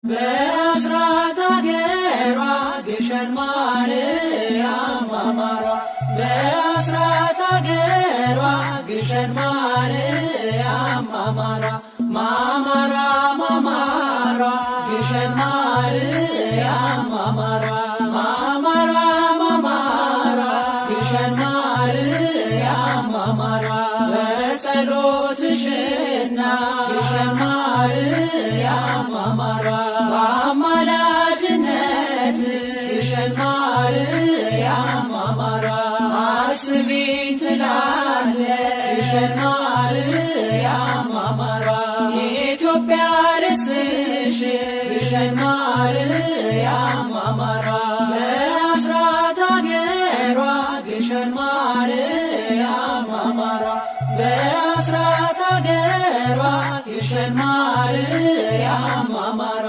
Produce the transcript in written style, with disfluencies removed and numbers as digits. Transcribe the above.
በአስራት አገሯ ግሸን ማርያም ማማሯ በአስራት አገሯ ግሸን ማርያም ማማሯ ማማሯ ማማሯ ግሸን ማርያም ማማሯ ማማሯ ማማሯ ግሸን ማርያም ማማሯ በጸሎትሽና ግሸን ማርያም ማማሯ በአማላጅነት ግሸን ማርያም ማማሯ አስቢኝ ትላለች ግሸን ማርያም ማማሯ የኢትዮጵያ ርስትሽ ግሸን ማርያም ማማሯ በአስራት አገሯ ግሸን ማርያም ማማሯ በአስራት አገሯ ግሸን ማርያም ማማሯ